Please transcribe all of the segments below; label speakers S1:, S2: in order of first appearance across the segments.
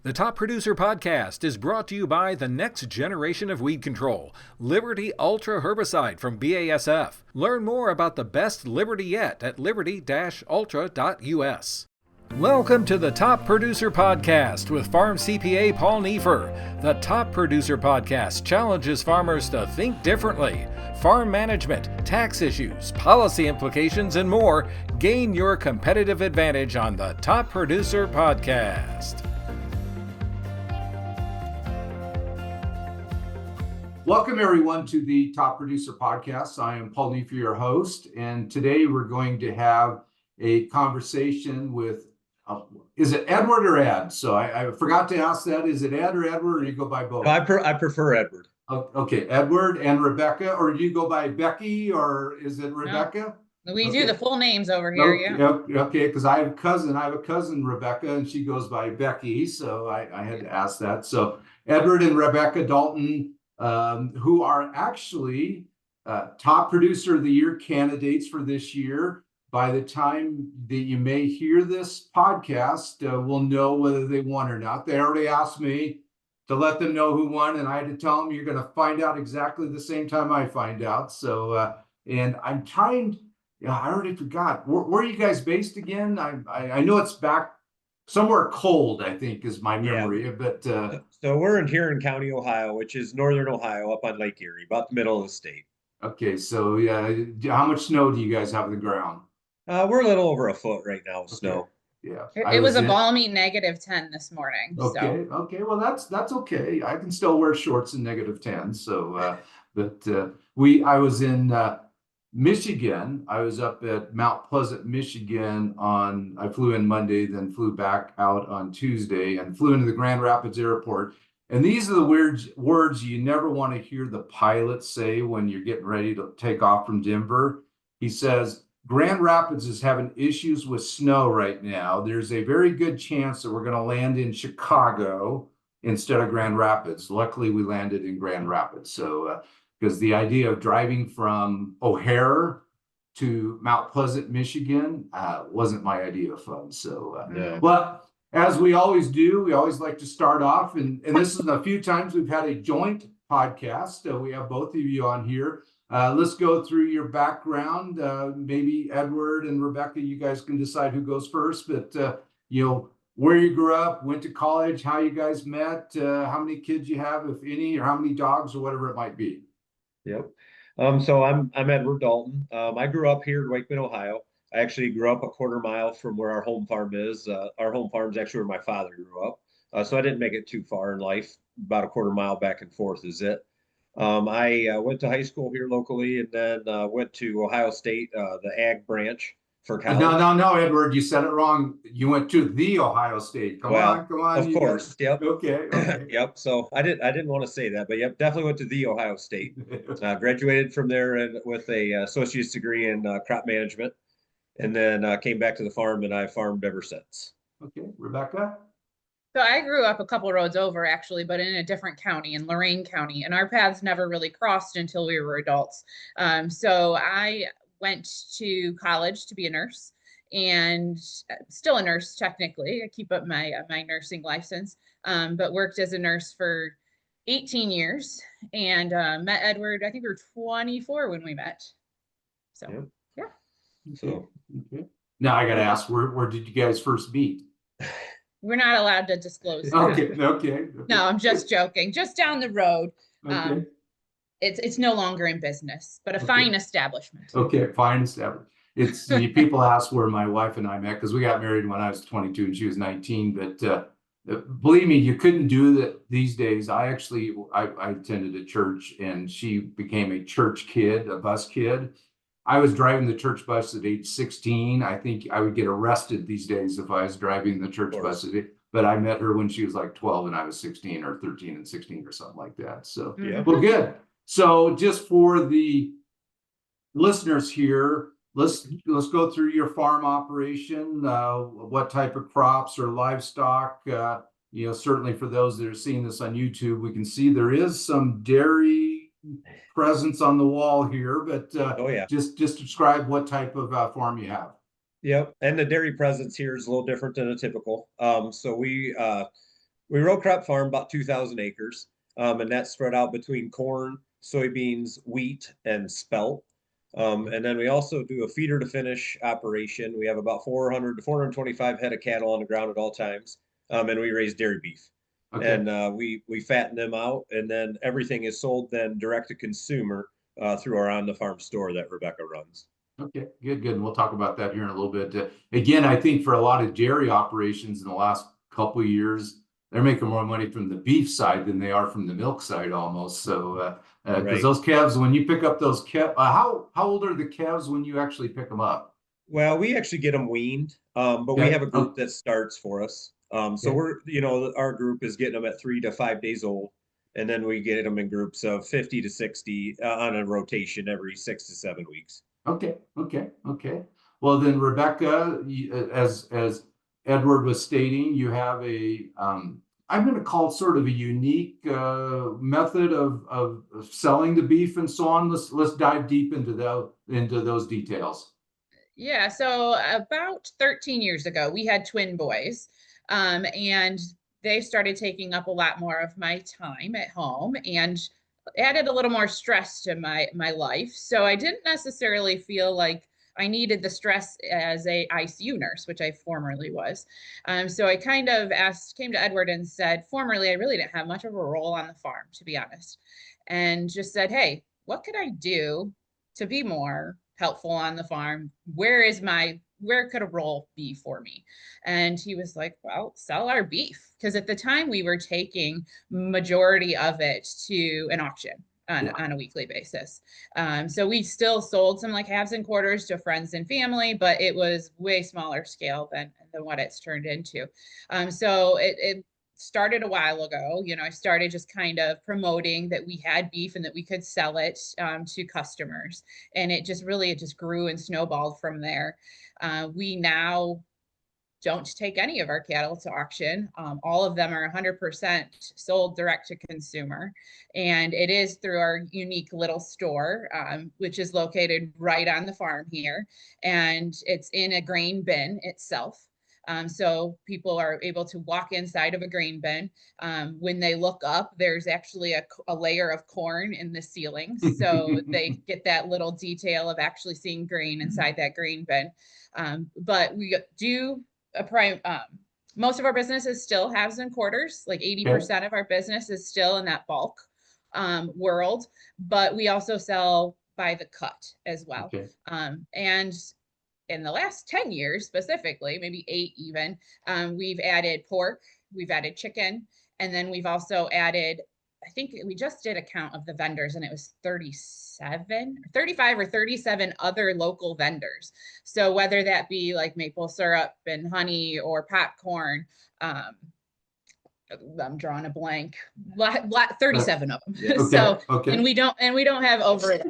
S1: The Top Producer Podcast is brought to you by the next generation of weed control, Liberty Ultra Herbicide from BASF. Learn more about the best Liberty yet at liberty-ultra.us. Welcome to the Top Producer Podcast with Farm CPA Paul Neiffer. The Top Producer Podcast challenges farmers to think differently. Farm management, tax issues, policy implications, and more. Gain your competitive advantage on the Top Producer Podcast.
S2: Welcome, everyone, to the Top Producer Podcast. I am Paul Neiffer, your host, and today we're going to have a conversation with, is it Edward or Ed? So I forgot to ask that. Is it Ed or Edward, or you go by both?
S3: No, I prefer Edward.
S2: Okay, Edward and Rebecca, or do you go by Becky, or is it Rebecca?
S4: No, we do the full names over here, yeah.
S2: Okay, because I have a cousin, Rebecca, and she goes by Becky, so I had to ask that. So Edward and Rebecca Dalton, who are actually top producer of the year candidates for this year. By the time that you may hear this podcast, we'll know whether they won or not. They already asked me to let them know who won, and I had to tell them you're going to find out exactly the same time I find out. So, and I'm trying, I already forgot. Where are you guys based again? I know it's back somewhere cold, I think, is my memory. Yeah. But
S3: so we're in Huron County, Ohio, which is northern Ohio, up on Lake Erie, about the middle of the state.
S2: Okay, so yeah, how much snow do you guys have on the ground?
S3: We're a little over a foot right now with snow.
S2: Yeah,
S4: it was a balmy -10 this morning.
S2: Okay,
S4: so.
S2: Okay, well that's okay. I can still wear shorts in -10. So, but I was in Michigan. I was up at Mount Pleasant, Michigan I flew in Monday, then flew back out on Tuesday and flew into the Grand Rapids airport. And these are the weird words you never want to hear the pilot say when you're getting ready to take off from Denver. He says, Grand Rapids is having issues with snow right now. There's a very good chance that we're going to land in Chicago instead of Grand Rapids. Luckily, we landed in Grand Rapids. So, because the idea of driving from O'Hare to Mount Pleasant, Michigan, wasn't my idea of fun. So,
S3: yeah.
S2: But as we always do, we always like to start off, and this is a few times we've had a joint podcast. We have both of you on here. Let's go through your background. Maybe Edward and Rebecca, you guys can decide who goes first, but where you grew up, went to college, how you guys met, how many kids you have, if any, or how many dogs or whatever it might be.
S3: Yep. So I'm Edward Dalton. I grew up here in Wakeman, Ohio. I actually grew up a quarter mile from where our home farm is. Our home farm is actually where my father grew up. So I didn't make it too far in life. About a quarter mile back and forth is it. I went to high school here locally, and then went to Ohio State, the ag branch for college.
S2: No, Edward, you said it wrong. You went to the Ohio State. Come on.
S3: Of course. Yep.
S2: Okay.
S3: Yep. So I didn't want to say that, but yep, definitely went to the Ohio State. Graduated from there with a associate's degree in crop management, and then came back to the farm, and I farmed ever since.
S2: Okay, Rebecca.
S4: So I grew up a couple roads over, actually, but in a different county, in Lorain County, and our paths never really crossed until we were adults. So I went to college to be a nurse, and still a nurse technically. I keep up my nursing license, but worked as a nurse for 18 years, and met Edward. I think we were 24 when we met. So yeah.
S3: So
S2: okay. Now I got to ask, where did you guys first meet?
S4: We're not allowed to disclose that.
S2: Okay.
S4: No, I'm just joking. Just down the road.
S2: Okay.
S4: It's no longer in business, but a fine establishment.
S2: Okay, fine establishment. It's people ask where my wife and I met because we got married when I was 22 and she was 19. But believe me, you couldn't do that these days. I attended a church, and she became a church kid, a bus kid. I was driving the church bus at age 16. I think I would get arrested these days if I was driving the church bus. But I met her when she was like 12 and I was 16, or 13 and 16 or something like that. So, Well, good. So just for the listeners here, let's go through your farm operation. What type of crops or livestock? Certainly for those that are seeing this on YouTube, we can see there is some dairy presence on the wall here, but just describe what type of farm you have.
S3: Yep, and the dairy presence here is a little different than a typical. So we We row crop farm about 2,000 acres, and that's spread out between corn, soybeans, wheat, and spelt. And then we also do a feeder to finish operation. We have about 400 to 425 head of cattle on the ground at all times, and we raise dairy beef.
S2: Okay.
S3: And we fatten them out, and then everything is sold then direct to consumer through our on the farm store that Rebecca runs.
S2: Okay, good. And we'll talk about that here in a little bit. Again, I think for a lot of dairy operations in the last couple of years, they're making more money from the beef side than they are from the milk side almost. So, because
S3: Right.
S2: those calves, when you pick up those calves, how old are the calves when you actually pick them up?
S3: Well, we actually get them weaned, but we
S2: Okay.
S3: have a group that starts for us. So
S2: Okay.
S3: we're, our group is getting them at 3 to 5 days old, and then we get them in groups of 50 to 60 on a rotation every 6 to 7 weeks.
S2: Okay. Well, then, Rebecca, as Edward was stating, you have a I'm going to call it sort of a unique method of selling the beef and so on. Let's dive deep into those details.
S4: Yeah, so about 13 years ago, we had twin boys, and they started taking up a lot more of my time at home and added a little more stress to my life. So I didn't necessarily feel like I needed the stress as a ICU nurse, which I formerly was. So I kind of came to Edward and said, formerly, I really didn't have much of a role on the farm, to be honest, and just said, hey, what could I do to be more helpful on the farm? Where could a role be for me? And he was like, well, sell our beef. Because at the time we were taking majority of it to an auction on a weekly basis. So we still sold some like halves and quarters to friends and family, but it was way smaller scale than what it's turned into. So it started a while ago. I started just kind of promoting that we had beef and that we could sell it to customers. And it just grew and snowballed from there. We now don't take any of our cattle to auction. All of them are 100% sold direct to consumer. And it is through our unique little store, which is located right on the farm here. And it's in a grain bin itself. So people are able to walk inside of a grain bin. When they look up, there's actually a layer of corn in the ceiling. So they get that little detail of actually seeing grain inside that grain bin. But we do most of our business is still halves and quarters. Like 80% of our business is still in that bulk world, but we also sell by the cut as well.
S2: Okay.
S4: And in the last 10 years specifically, maybe 8 even, we've added pork, we've added chicken, and then we've also added, I think we just did a count of the vendors and it was 35 or 37 other local vendors. So whether that be like maple syrup and honey or popcorn, I'm drawing a blank, 37 of them.
S2: Okay.
S4: So,
S2: Okay.
S4: and we don't have over it.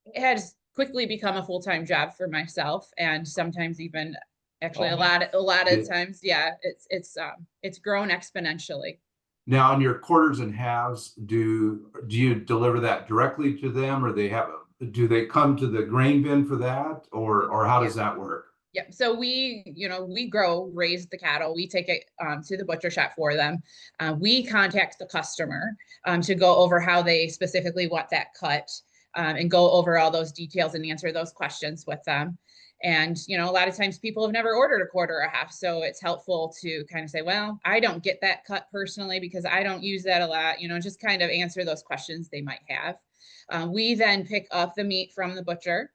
S4: It has quickly become a full-time job for myself, and sometimes even actually a lot of times, yeah, it's grown exponentially.
S2: Now, on your quarters and halves, do you deliver that directly to them, or do they come to the grain bin for that, or how does that work?
S4: Yeah, so we raise the cattle, we take it to the butcher shop for them. We contact the customer to go over how they specifically want that cut, and go over all those details and answer those questions with them. And, a lot of times people have never ordered a quarter or a half. So it's helpful to kind of say, well, I don't get that cut personally because I don't use that a lot, just kind of answer those questions they might have. We then pick up the meat from the butcher,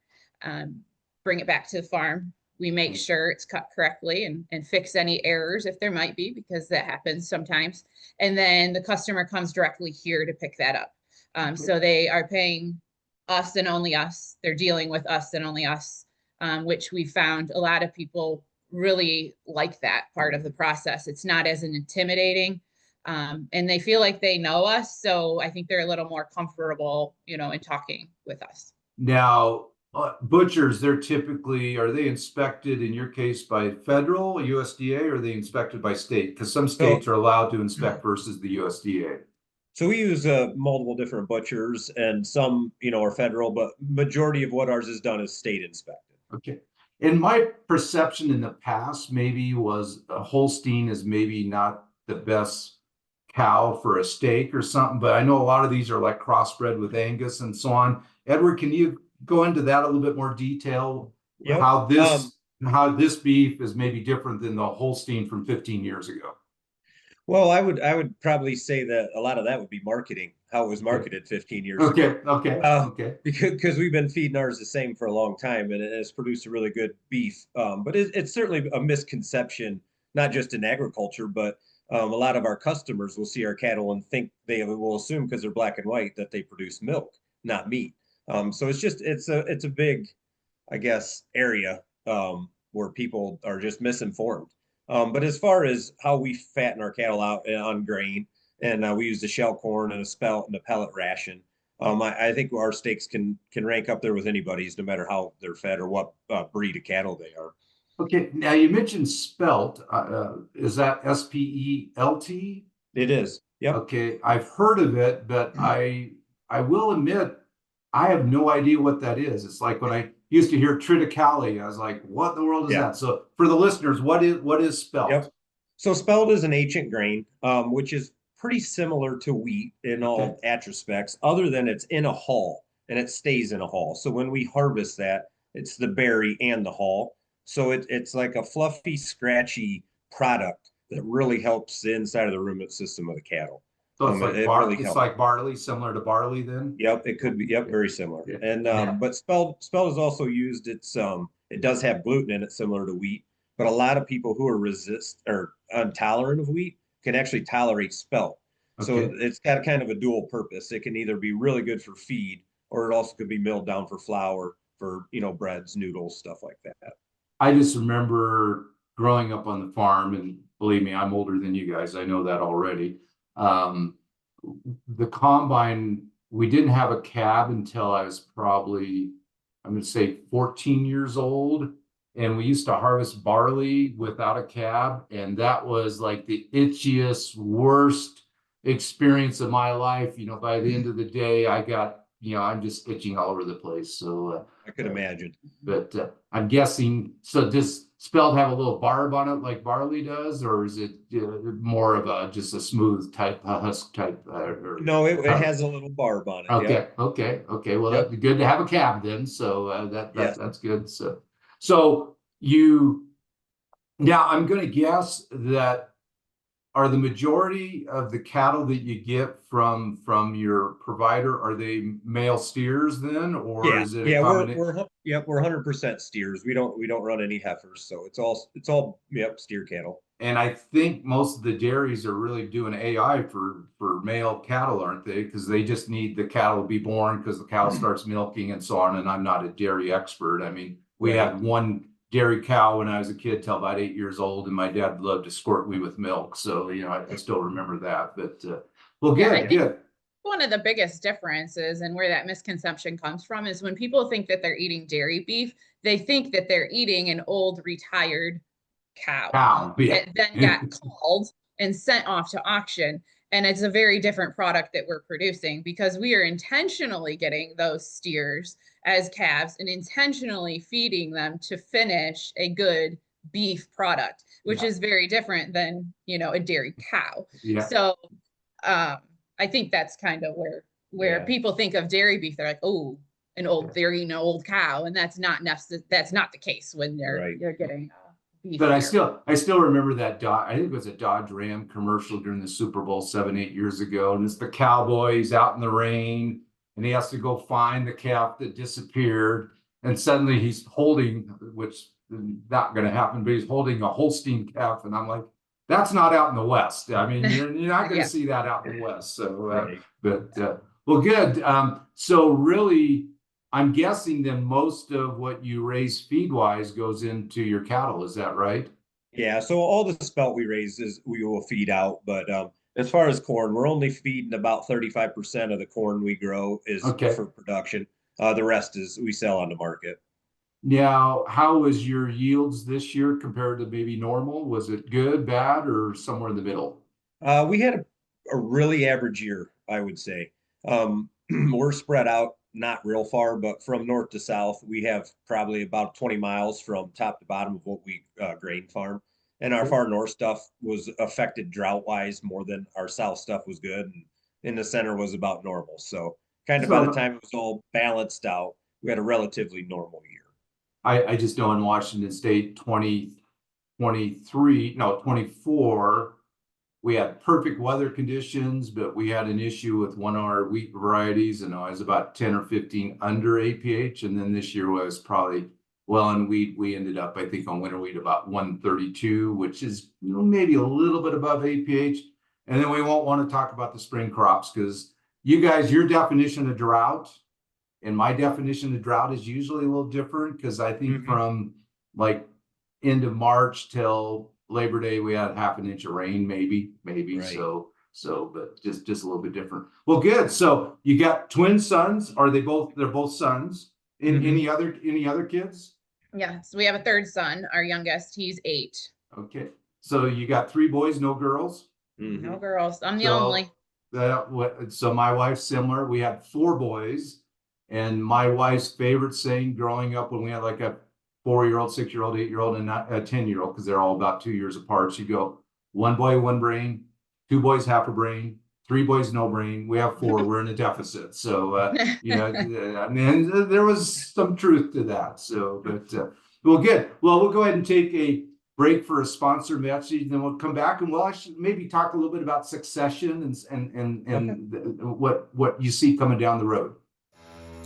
S4: bring it back to the farm. We make sure it's cut correctly and fix any errors if there might be, because that happens sometimes. And then the customer comes directly here to pick that up. So they are paying us and only us. They're dealing with us and only us. Which we found a lot of people really like that part of the process. It's not as intimidating, and they feel like they know us. So I think they're a little more comfortable, in talking with us.
S2: Now, butchers, are they inspected in your case by federal USDA, or are they inspected by state? Because some states are allowed to inspect versus the USDA.
S3: So we use multiple different butchers, and some, are federal, but majority of what ours is done is state inspected.
S2: Okay. And my perception in the past maybe was a Holstein is maybe not the best cow for a steak or something, but I know a lot of these are like crossbred with Angus and so on. Edward, can you go into that a little bit more detail?
S3: Yep.
S2: How this beef is maybe different than the Holstein from 15 years ago?
S3: Well, I would probably say that a lot of that would be marketing, how it was marketed 15 years ago.
S2: Okay.
S3: Because we've been feeding ours the same for a long time, and it has produced a really good beef. But it's certainly a misconception, not just in agriculture, but a lot of our customers will see our cattle and think they will assume because they're black and white that they produce milk, not meat. So it's a big, I guess, area where people are just misinformed. But as far as how we fatten our cattle out on grain, and we use the shell corn and a spelt and a pellet ration. I think our steaks can rank up there with anybody's, no matter how they're fed or what breed of cattle they are.
S2: Okay. Now you mentioned spelt. Is that spelt?
S3: It is. Yep.
S2: Okay. I've heard of it, but I will admit I have no idea what that is. It's like when I used to hear triticale, I was like, what in the world is that? So for the listeners, what is spelt?
S3: Yep. So spelt is an ancient grain, which is pretty similar to wheat in all aspects, other than it's in a hull and it stays in a hull. So when we harvest that, it's the berry and the hull. So it's like a fluffy, scratchy product that really helps the inside of the ruminant system of the cattle.
S2: So it's like
S3: really
S2: it's like barley, similar to barley then?
S3: Yep, it could be. Yep, very similar.
S2: Yeah.
S3: And but spelt is also used. It does have gluten in it, similar to wheat. But a lot of people who are intolerant of wheat can actually tolerate spelt. So it's got kind of a dual purpose. It can either be really good for feed, or it also could be milled down for flour, for breads, noodles, stuff like that.
S2: I just remember growing up on the farm, and believe me, I'm older than you guys. I know that already. The combine, we didn't have a cab until I was probably, I'm going to say 14 years old. And we used to harvest barley without a cab. And that was like the itchiest, worst experience of my life. By the end of the day, I got, I'm just itching all over the place. So
S3: I could imagine.
S2: But I'm guessing, so does spelt have a little barb on it like barley does, or is it more of just a smooth type, husk type?
S3: No, it has a little barb on it.
S2: Okay,
S3: yeah.
S2: okay. Well, that's good to have a cab then. So that's good. So now I'm going to guess that are the majority of the cattle that you get from your provider, are they male steers then, or is it a combination?
S3: We're 100% steers. We don't run any heifers, so it's all steer cattle.
S2: And I think most of the dairies are really doing AI for male cattle, aren't they? Because they just need the cattle to be born because the cow starts milking and so on. And I'm not a dairy expert. I mean, we had one dairy cow when I was a kid till about 8 years old, and my dad loved to squirt me with milk. So, I still remember that. But well, good.
S4: One of the biggest differences and where that misconception comes from is when people think that they're eating dairy beef, they think that they're eating an old retired cow that then got called and sent off to auction. And it's a very different product that we're producing because we are intentionally getting those steers as calves and intentionally feeding them to finish a good beef product, which is very different than, a dairy cow.
S2: Yeah.
S4: So I think that's kind of where people think of dairy beef. They're like, oh, they're eating an old cow. And that's not the case when you're getting beef.
S2: But I still remember that I think it was a Dodge Ram commercial during the Super Bowl 7-8 years ago. And it's the cowboy, he's out in the rain and he has to go find the calf that disappeared. And suddenly he's holding, which is not going to happen, but he's holding a Holstein calf. And I'm like, that's not out in the West. I mean, you're not going to see that out in the West. So, well, good. So really, I'm guessing then most of what you raise feed-wise goes into your cattle. Is that right?
S3: Yeah. So all the spelt we raise we will feed out. But as far as corn, we're only feeding about 35% of the corn we grow is for production. The rest is we sell on the market.
S2: Now, how was your yields this year compared to maybe normal? Was it good, bad, or somewhere in the middle?
S3: We had a really average year, I would say. We're spread out not real far, but from north to south, we have probably about 20 miles from top to bottom of what we grain farm. And our far north stuff was affected drought wise more than our south stuff was good. And in the center was about normal. So kind of by the time it was all balanced out, we had a relatively normal year.
S2: I just know in Washington State 24, we had perfect weather conditions, but we had an issue with one of our wheat varieties, and it was about 10 or 15 under APH. And then this year was probably, well, in wheat, we ended up, I think, on winter wheat about 132, which is maybe a little bit above APH. And then we won't want to talk about the spring crops because you guys, your definition of drought and my definition of drought is usually a little different because I think from like end of March till Labor Day, we had half an inch of rain, maybe. Right. So, but just a little bit different. Well, good. So you got twin sons. Are they're both sons? Any other kids?
S4: Yes, we have a third son, our youngest, he's 8.
S2: Okay. So you got 3 boys, no girls?
S4: No girls. I'm the only.
S2: So my wife's similar. We had 4 boys, and my wife's favorite saying growing up when we had like a 4-year-old, 6-year-old, 8-year-old, and not a 10-year-old, because they're all about 2 years apart. She'd go, 1 boy, 1 brain, 2 boys, half a brain, 3 boys, no brain. We have 4. We're in a deficit. So, I mean, there was some truth to that. So, but, well, good. Well, we'll go ahead and take a break for a sponsor message, and then we'll come back and we'll actually maybe talk a little bit about succession and what you see coming down the road.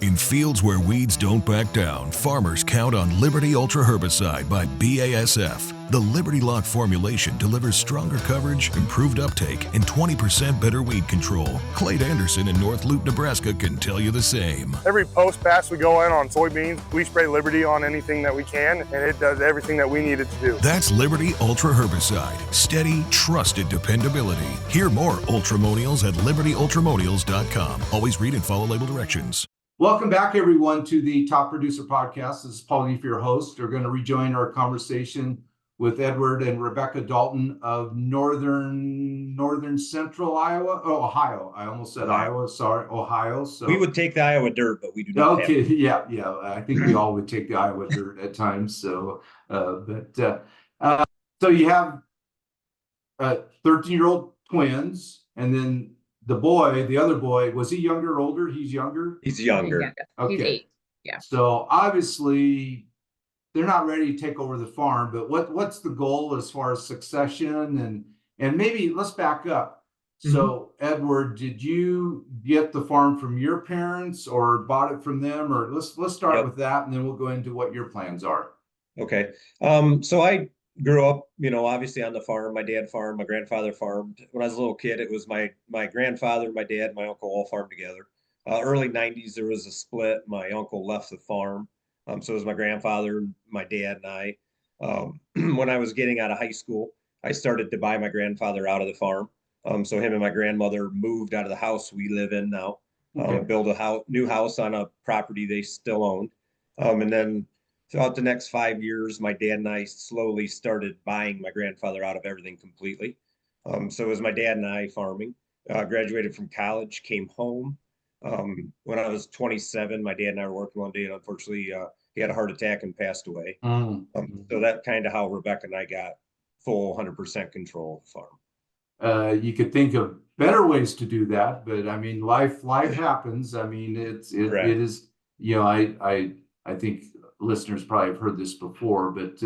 S5: In fields where weeds don't back down, farmers count on Liberty Ultra Herbicide by BASF. The Liberty Lock formulation delivers stronger coverage, improved uptake, and 20% better weed control. Clayt Anderson in North Loop, Nebraska can tell you the same.
S6: Every post-pass we go in on soybeans, we spray Liberty on anything that we can, and it does everything that we need it to do.
S5: That's Liberty Ultra Herbicide. Steady, trusted dependability. Hear more Ultramonials at libertyultramonials.com. Always read and follow label directions.
S2: Welcome back, everyone, to the Top Producer Podcast. This is Paul Neef, your host. We're going to rejoin our conversation with Edward and Rebecca Dalton of northern central Iowa. Oh, Ohio. I almost said Iowa. Sorry, Ohio. So
S3: we would take the Iowa dirt, but we do not.
S2: Okay, yeah. I think we all would take the Iowa dirt at times. So, so you have 13-year-old twins, and then the other boy, was he younger or older? He's younger?
S3: He's younger.
S2: Okay.
S4: He's 8. Yeah.
S2: So obviously they're not ready to take over the farm, but what's the goal as far as succession and maybe let's back up. So Edward, did you get the farm from your parents or bought it from them? Or let's start with that, and then we'll go into what your plans are.
S3: Okay. So I grew up, obviously on the farm. My dad farmed, my grandfather farmed. When I was a little kid, it was my grandfather, my dad, my uncle all farmed together. Early 90s, there was a split. My uncle left the farm. So it was my grandfather, my dad, and I. When I was getting out of high school, I started to buy my grandfather out of the farm. So him and my grandmother moved out of the house we live in now, build a new house on a property they still owned. And then throughout the next 5 years, my dad and I slowly started buying my grandfather out of everything completely. So it was my dad and I farming. Graduated from college, came home. When I was 27, my dad and I were working one day, and unfortunately, he had a heart attack and passed away. So that kind of how Rebecca and I got full 100% control of the farm.
S2: You could think of better ways to do that, but I mean, life happens. I mean, it is, I think listeners probably have heard this before, but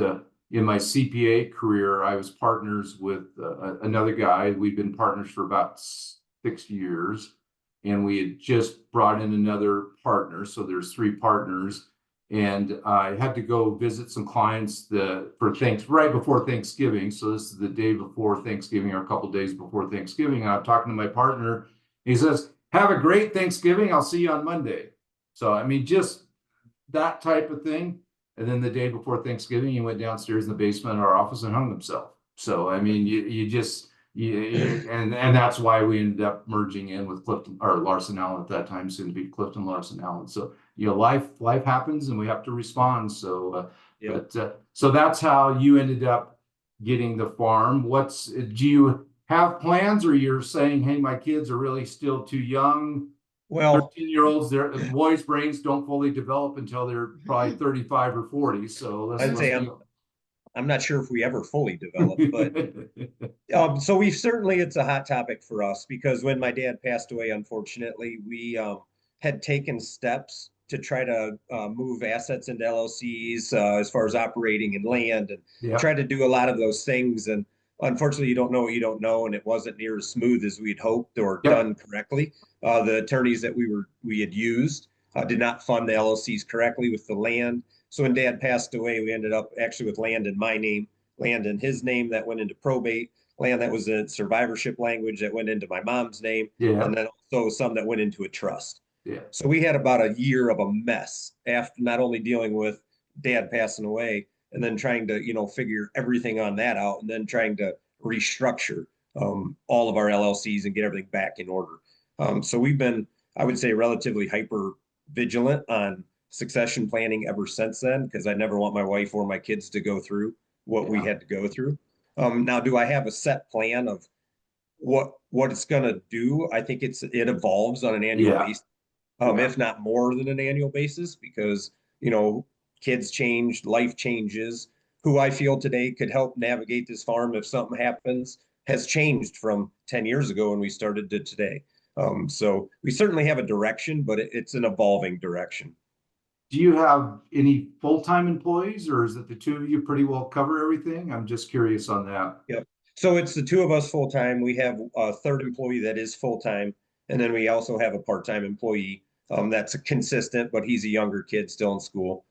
S2: in my CPA career, I was partners with another guy. We've been partners for about 6 years, and we had just brought in another partner. So there's 3 partners, and I had to go visit some clients right before Thanksgiving. So this is the day before Thanksgiving or a couple of days before Thanksgiving. And I'm talking to my partner. He says, "Have a great Thanksgiving. I'll see you on Monday." So, I mean, just that type of thing. And then the day before Thanksgiving, he went downstairs in the basement of our office and hung himself. So, I mean, and that's why we ended up merging in with Clifton or Larson Allen at that time, soon to be Clifton Larson Allen. So, life happens and we have to respond. So, so that's how you ended up getting the farm. Do you have plans, or you're saying, hey, my kids are really still too young?
S3: Well,
S2: 13-year-olds, their boys' brains don't fully develop until they're probably 35 or 40. So
S3: I'd say I'm not sure if we ever fully developed, but so we've certainly, it's a hot topic for us because when my dad passed away, unfortunately, we had taken steps to try to move assets into LLCs as far as operating and land and
S2: yeah,
S3: try to do a lot of those things. And unfortunately, you don't know what you don't know, and it wasn't near as smooth as we'd hoped or
S2: yep,
S3: done correctly. The attorneys that we had used did not fund the LLCs correctly with the land. So when Dad passed away, we ended up actually with land in my name, land in his name that went into probate, land that was a survivorship language that went into my mom's name,
S2: yeah,
S3: and then also some that went into a trust.
S2: yeah.
S3: So we had about a year of a mess after not only dealing with Dad passing away and then trying to, figure everything on that out and then trying to restructure all of our LLCs and get everything back in order. So we've been, I would say, relatively hyper vigilant on succession planning ever since then, because I never want my wife or my kids to go through what we
S2: Yeah.
S3: had to go through. Now, do I have a set plan of what it's going to do? I think it evolves on an annual
S2: Yeah.
S3: basis,
S2: Yeah.
S3: if not more than an annual basis, because kids change, life changes. Who I feel today could help navigate this farm if something happens has changed from 10 years ago when we started to today. So we certainly have a direction, but it's an evolving direction.
S2: Do you have any full-time employees, or is it the two of you pretty well cover everything? I'm just curious on that.
S3: Yep. So it's the two of us full time. We have a third employee that is full time, and then we also have a part-time employee that's consistent, but he's a younger kid still in school.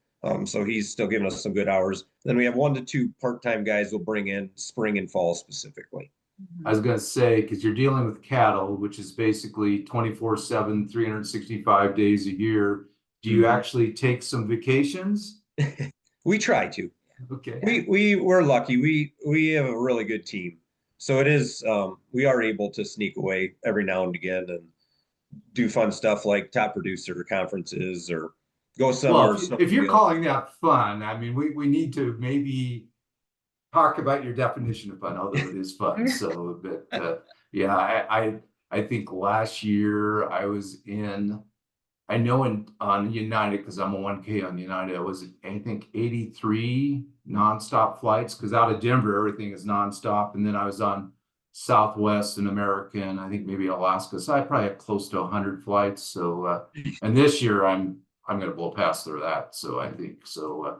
S3: So he's still giving us some good hours. Then we have 1 to 2 part-time guys we'll bring in spring and fall specifically.
S2: I was going to say, because you're dealing with cattle, which is basically 24/7, 365 days a year. Do you actually take some vacations?
S3: We try to.
S2: Okay.
S3: We're lucky. We have a really good team. So it is we are able to sneak away every now and again and do fun stuff like top producer conferences or go somewhere.
S2: Well, if you're calling that fun, I mean, we need to maybe talk about your definition of fun, although it is fun. So, but yeah, I think last year I was I know on United, because I'm a 1K on United, I was, I think, 83 nonstop flights, because out of Denver, everything is nonstop. And then I was on Southwest and American, I think maybe Alaska. So I probably have close to 100 flights. So, and this year I'm going to blow past through that. So I think so.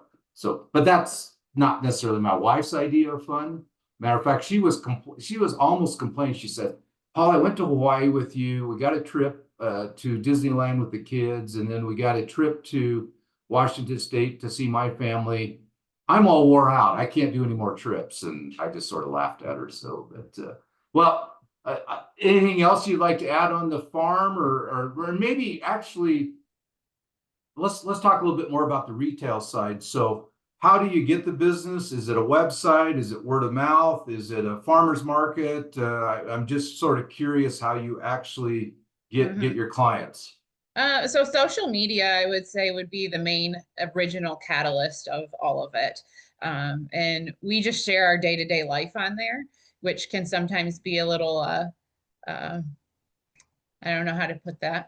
S2: But that's not necessarily my wife's idea of fun. Matter of fact, she was almost complaining. She said, "Paul, I went to Hawaii with you. We got a trip to Disneyland with the kids, and then we got a trip to Washington State to see my family. I'm all wore out. I can't do any more trips." And I just sort of laughed at her. So, but anything else you'd like to add on the farm, or maybe actually let's talk a little bit more about the retail side. So, how do you get the business? Is it a website? Is it word of mouth? Is it a farmer's market? I'm just sort of curious how you actually get your clients.
S4: So social media, I would say, would be the main original catalyst of all of it. And we just share our day-to-day life on there, which can sometimes be a little, I don't know how to put that.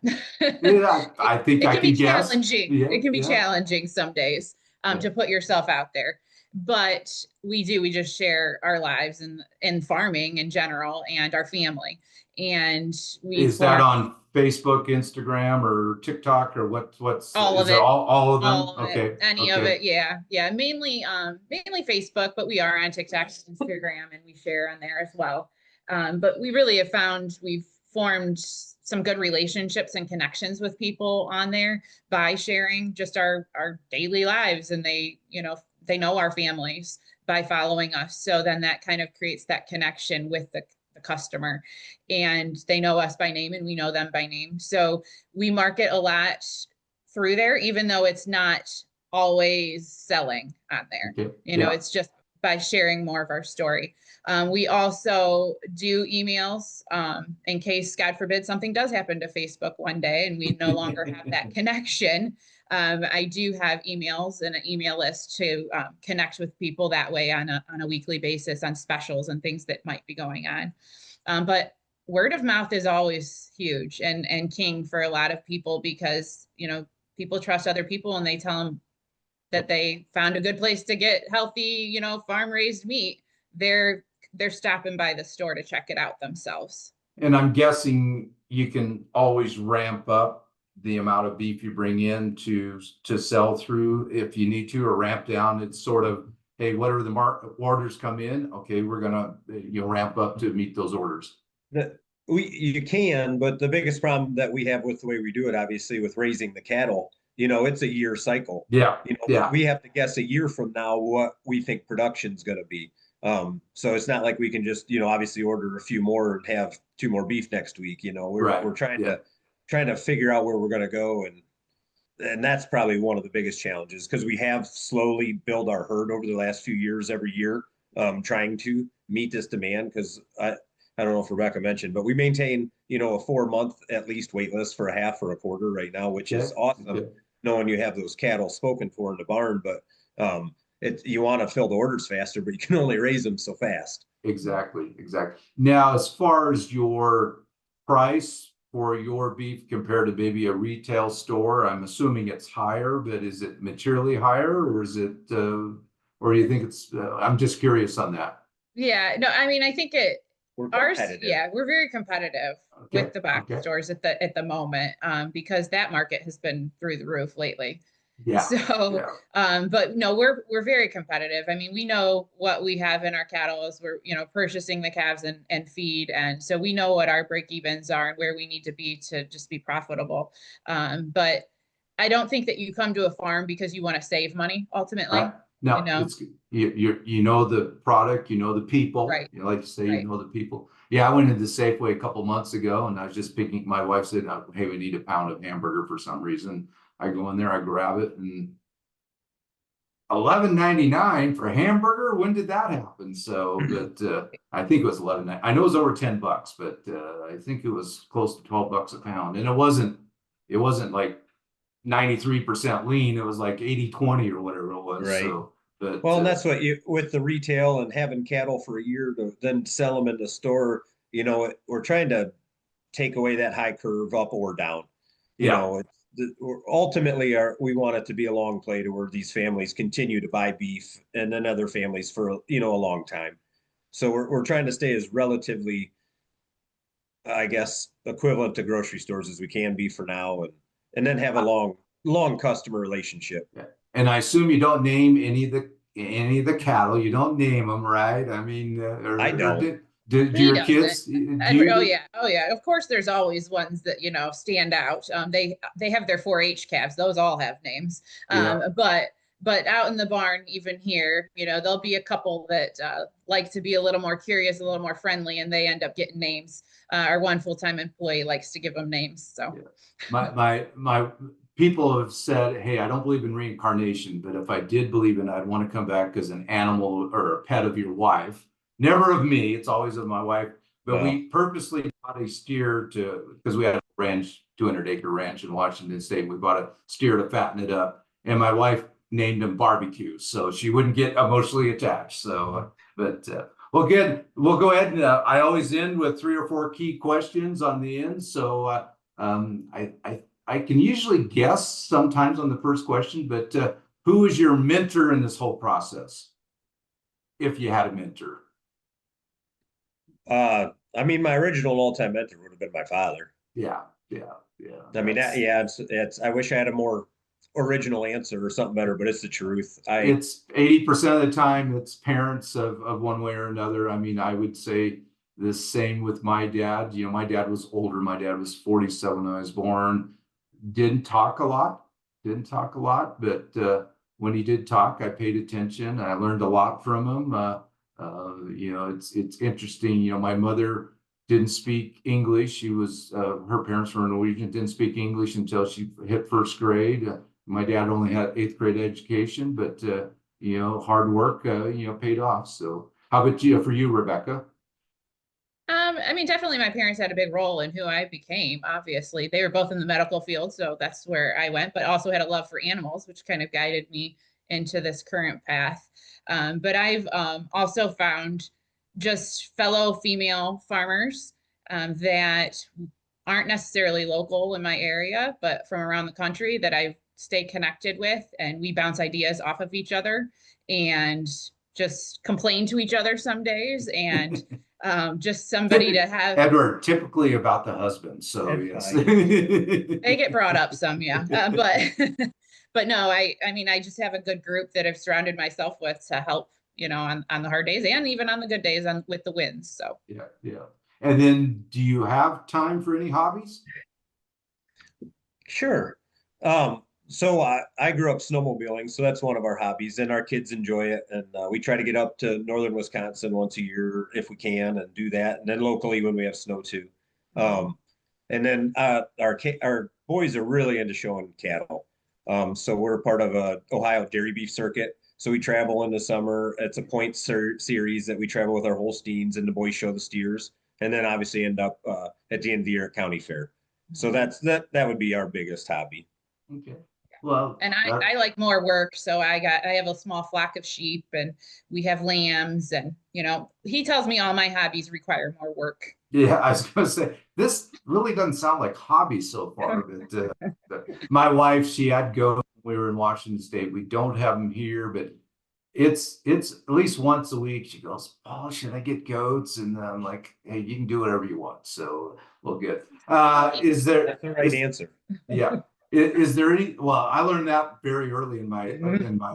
S2: Yeah, I think I can guess.
S4: Challenging.
S2: Yeah,
S4: it can be challenging some days to put yourself out there. But we just share our lives in farming in general and our family. And
S2: is that on Facebook, Instagram, or TikTok, or what's
S4: all of
S2: it? All of them?
S4: All of
S2: okay.
S4: It. Any of it, yeah. Mainly Facebook, but we are on TikTok, Instagram, and we share on there as well. But we really have found we've formed some good relationships and connections with people on there by sharing just our daily lives, and they know our families by following us. So then that kind of creates that connection with the customer, and they know us by name and we know them by name. So we market a lot through there, even though it's not always selling on there.
S2: Okay.
S4: It's just by sharing more of our story. We also do emails in case, God forbid, something does happen to Facebook one day and we no longer have that connection. I do have emails and an email list to connect with people that way on a weekly basis on specials and things that might be going on. But word of mouth is always huge and king for a lot of people because, people trust other people and they tell them that they found a good place to get healthy, farm raised meat. They're stopping by the store to check it out themselves.
S2: And I'm guessing you can always ramp up the amount of beef you bring in to sell through if you need to, or ramp down. It's sort of, hey, whatever the orders come in, okay, you'll ramp up to meet those orders.
S3: You can, but the biggest problem that we have with the way we do it, obviously, with raising the cattle, it's a year cycle.
S2: Yeah.
S3: We have to guess a year from now what we think production's going to be. So it's not like we can just, obviously order a few more and have 2 more beef next week. We're trying to figure out where we're going to go, and that's probably one of the biggest challenges because we have slowly built our herd over the last few years, every year, trying to meet this demand. Because I don't know if Rebecca mentioned, but we maintain, a 4-month at least wait list for a half or a quarter right now, which is awesome. Knowing you have those cattle spoken for in the barn, but you want to fill the orders faster, but you can only raise them so fast.
S2: Exactly. Now, as far as your price for your beef compared to maybe a retail store, I'm assuming it's higher, but is it materially higher, or is it, or do you think it's? I'm just curious on that.
S4: Yeah, no, I mean, I think
S3: We're
S4: very competitive with the box stores at the moment, because that market has been through the roof lately.
S2: Yeah.
S4: So, but no, we're very competitive. I mean, we know what we have in our cattle as we're, purchasing the calves and feed. And so we know what our break evens are and where we need to be to just be profitable. But I don't think that you come to a farm because you want to save money ultimately.
S2: No, it's you know the product, the people.
S4: Right.
S2: You like to say,
S4: Right.
S2: you know the people. Yeah, I went into Safeway a couple months ago, and I was just picking. My wife said, "Hey, we need a pound of hamburger for some reason." I go in there, I grab it, and $11.99 for a hamburger. When did that happen? So, but I think it was $11. I know it was over $10, but I think it was close to $12 a pound, and it wasn't like 93% lean. It was like 80-20 or whatever it was.
S3: Right.
S2: So, but
S3: and that's what with the retail and having cattle for a year to then sell them in the store, we're trying to take away that high curve up or down. Ultimately we want it to be a long play to where these families continue to buy beef and then other families for, a long time. So we're trying to stay as relatively, I guess, equivalent to grocery stores as we can be for now, and then have a long customer relationship.
S2: Yeah. And I assume you don't name any of the cattle. You don't name them, right? I mean,
S3: I don't.
S2: Do your kids?
S4: Oh yeah. Of course, there's always ones that stand out. They have their 4-H calves. Those all have names. But out in the barn, even here, there'll be a couple that like to be a little more curious, a little more friendly, and they end up getting names. Our one full-time employee likes to give them names. So
S2: my people have said, hey, I don't believe in reincarnation, but if I did believe in it, I'd want to come back as an animal or a pet of your wife. Never of me. It's always of my wife. But we purposely bought a steer because we had a ranch, 200-acre ranch in Washington State. We bought a steer to fatten it up. And my wife named him Barbecue, so she wouldn't get emotionally attached. So, well, good. We'll go ahead and I always end with 3 or 4 key questions on the end. So I can usually guess sometimes on the first question, but who was your mentor in this whole process? If you had a mentor.
S3: I mean, my original all-time mentor would have been my father.
S2: Yeah.
S3: I mean, it's. I wish I had a more original answer or something better, but it's the truth.
S2: It's 80% of the time it's parents of one way or another. I mean, I would say the same with my dad. My dad was older. My dad was 47 when I was born. Didn't talk a lot, but when he did talk, I paid attention. I learned a lot from him. It's interesting. My mother didn't speak English. She was her parents were Norwegian. Didn't speak English until she hit first grade. My dad only had 8th grade education, but hard work paid off. So how about you? For you, Rebecca?
S4: I mean, definitely my parents had a big role in who I became. Obviously, they were both in the medical field, so that's where I went, but also had a love for animals, which kind of guided me into this current path. But I've also found just fellow female farmers that aren't necessarily local in my area, but from around the country that I stay connected with, and we bounce ideas off of each other and just complain to each other some days, and just somebody to have.
S2: Edward, typically about the husband, so yes.
S4: They get brought up some, yeah. But no, I mean, I just have a good group that I've surrounded myself with to help, on the hard days and even on the good days with the wins. So
S2: yeah. And then, do you have time for any hobbies?
S3: Sure. So I grew up snowmobiling, so that's one of our hobbies, and our kids enjoy it. And we try to get up to northern Wisconsin once a year if we can, and do that. And then locally when we have snow too. And then our boys are really into showing cattle. So we're part of a Ohio dairy beef circuit. So we travel in the summer. It's a point series that we travel with our Holsteins, and the boys show the steers, and then obviously end up at the end of the year at county fair. So that would be our biggest hobby.
S2: Okay. Well,
S4: and I like more work. So I have a small flock of sheep, and we have lambs, and he tells me all my hobbies require more work.
S2: Yeah, I was going to say, this really doesn't sound like hobbies so far, but my wife, she had goats when we were in Washington State. We don't have them here, but it's at least once a week. She goes, "Paul, should I get goats?" And I'm like, "Hey, you can do whatever you want." So we'll get. That's
S3: the right answer.
S2: Yeah. Is there any? Well, I learned that very early in my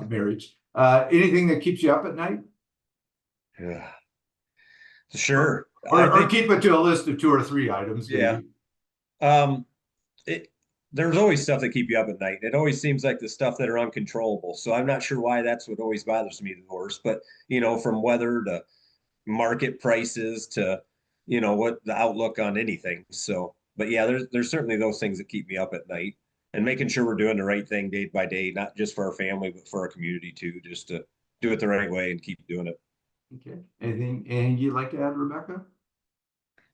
S2: marriage. Anything that keeps you up at night?
S3: Yeah. Sure.
S2: Or keep it to a list of 2 or 3 items.
S3: Yeah. There's always stuff that keep you up at night. It always seems like the stuff that are uncontrollable. So I'm not sure why that's what always bothers me the worst. But from weather to market prices to what the outlook on anything. So, but yeah, there's certainly those things that keep me up at night, and making sure we're doing the right thing day by day, not just for our family, but for our community too, just to do it the right way and keep doing it.
S2: Okay. Anything you'd like to add, Rebecca?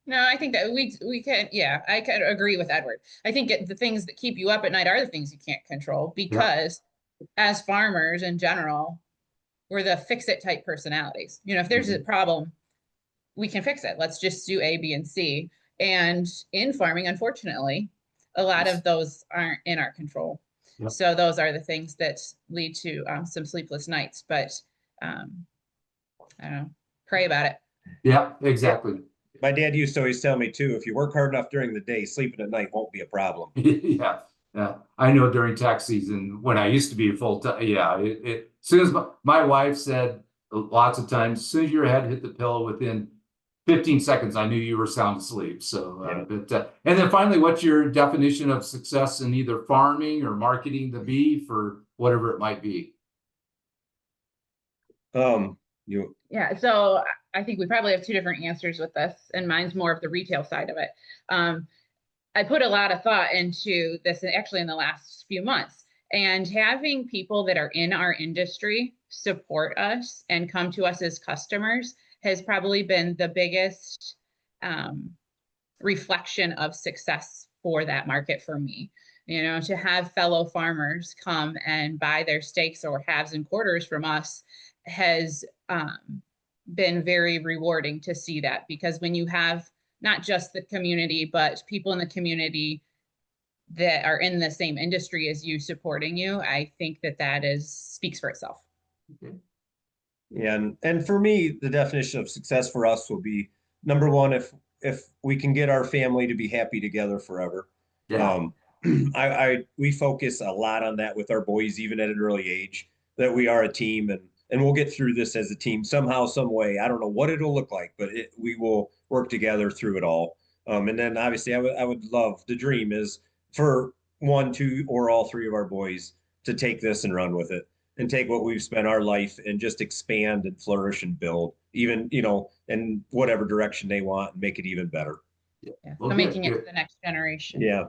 S4: No, I think that we can, I can agree with Edward. I think the things that keep you up at night are the things you can't control, because as farmers in general, we're the fix-it type personalities. If there's a problem, we can fix it. Let's just do A, B, and C. And in farming, unfortunately, a lot of those aren't in our control. Yep. So those are the things that lead to some sleepless nights. But I don't know, pray about it.
S2: Yeah, exactly.
S3: My dad used to always tell me too, if you work hard enough during the day, sleeping at night won't be a problem.
S2: Yeah. I know during tax season, when I used to be a full-time, as soon as my wife said lots of times, as soon as your head hit the pillow, within 15 seconds, I knew you were sound asleep. So, and then finally, what's your definition of success in either farming or marketing the beef or whatever it might be?
S4: So I think we probably have 2 different answers with this, and mine's more of the retail side of it. I put a lot of thought into this actually in the last few months, and having people that are in our industry support us and come to us as customers has probably been the biggest reflection of success for that market for me. To have fellow farmers come and buy their steaks or halves and quarters from us has been very rewarding to see that, because when you have not just the community, but people in the community that are in the same industry as you supporting you, I think that speaks for itself.
S2: Okay.
S3: Yeah, and for me, the definition of success for us will be, number one, if we can get our family to be happy together forever.
S2: Yeah.
S3: We focus a lot on that with our boys, even at an early age, that we are a team, and we'll get through this as a team somehow, some way. I don't know what it'll look like, but we will work together through it all. And then obviously I would love, the dream is for 1, 2, or all 3 of our boys to take this and run with it, and take what we've spent our life and just expand and flourish and build, even, in whatever direction they want, and make it even better.
S4: Yeah. Well, so making it to the next generation.
S3: Yeah.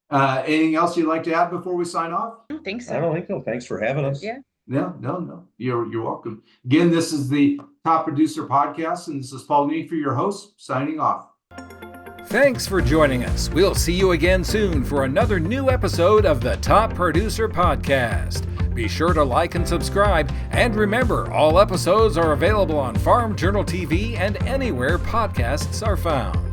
S2: Anything else you'd like to add before we sign off?
S4: I don't think so.
S3: I don't think so. Thanks for having us.
S4: Yeah.
S2: No. You're welcome. Again, this is the Top Producer Podcast, and this is Paul Neefer, your host, signing off.
S1: Thanks for joining us. We'll see you again soon for another new episode of the Top Producer Podcast. Be sure to like and subscribe, and remember, all episodes are available on Farm Journal TV and anywhere podcasts are found.